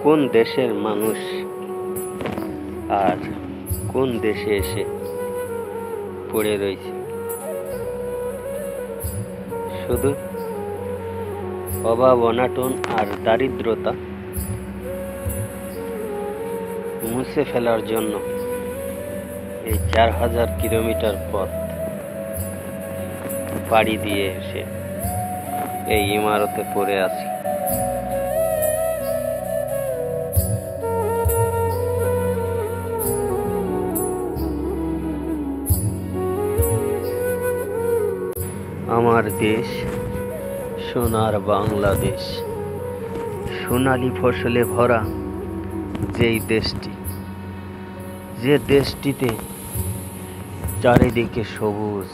কোন দেশের মানুষ আর কোন দেশে এসে পড়ে রয়েছে। শুধু অভাব, অনাটন আর দারিদ্রতা মুছে ফেলার জন্য এই 4000 কিলোমিটার পথ পাড়ি দিয়ে এসে এই ইমারতে পড়ে আছি। আমার দেশ সোনার বাংলাদেশ, সোনালী ফসলে ভরা যেই দেশটি, যে দেশটিতে চারিদিকে সবুজ,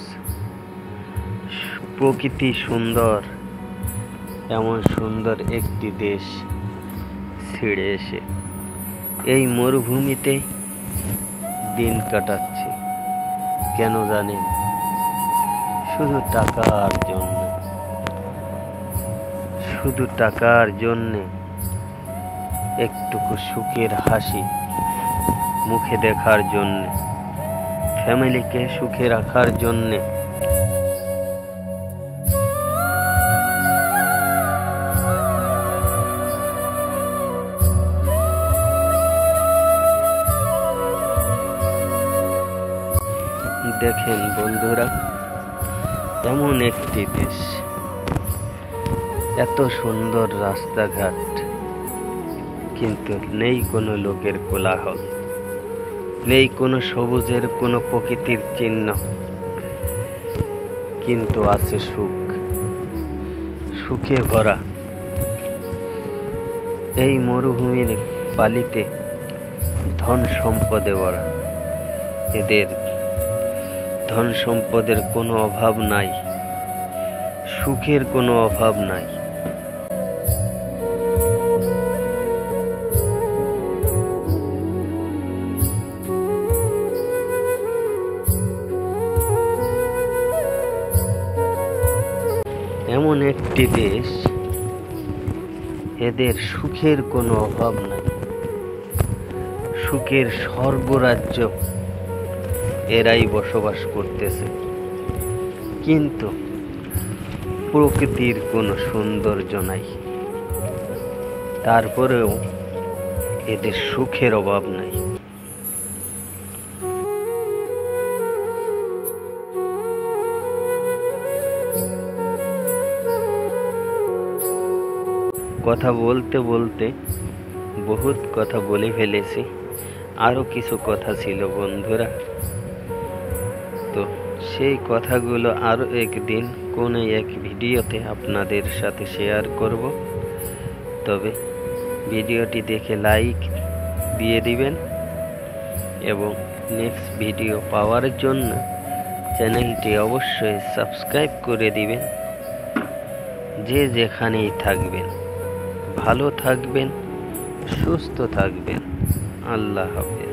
প্রকৃতি সুন্দর, এমন সুন্দর একটি দেশ ছেড়ে এসে এই মরুভূমিতে দিন কাটাচ্ছি। কেন জানেন? শুধু টাকার জন্য, শুধু টাকার জন্যে, একটুকু সুখের হাসি মুখে দেখার জন্যে, ফ্যামিলিকে সুখে রাখার জন্যে। দেখেন বন্ধুরা, এমন একটি দেশ, এত সুন্দর রাস্তাঘাট, কিন্তু নেই কোনো লোকের কোলাহল, নেই কোনো সবুজের কোনো প্রকৃতির চিহ্ন, কিন্তু আছে সুখ, সুখে ভরা। এই মরুভূমির বালিতে ধন সম্পদে ভরা। এদের ধন সম্পদের কোনো অভাব নাই, সুখের কোনো অভাব নাই। এমন একটি দেশ, এদের সুখের কোনো অভাব নাই, সুখের স্বর্গরাজ্য এরাই বসবাস করতেছে, কিন্তু প্রকৃতির কোনো সৌন্দর্য নাই। তারপরেও এদের সুখের অভাব নাই। কথা বলতে বলতে বহুত কথা বলে ফেলেছি, আরো কিছু কথা ছিল বন্ধুরা। তো সেই কথাগুলো আরো একদিন কোনো এক ভিডিওতে আপনাদের সাথে শেয়ার করব। তবে ভিডিওটি দেখে লাইক দিয়ে দিবেন এবং নেক্সট ভিডিও পাওয়ার জন্য চ্যানেলটি অবশ্যই সাবস্ক্রাইব করে দিবেন। যে যেখানেই থাকবেন ভালো থাকবেন, সুস্থ থাকবেন। আল্লাহ হাফেজ।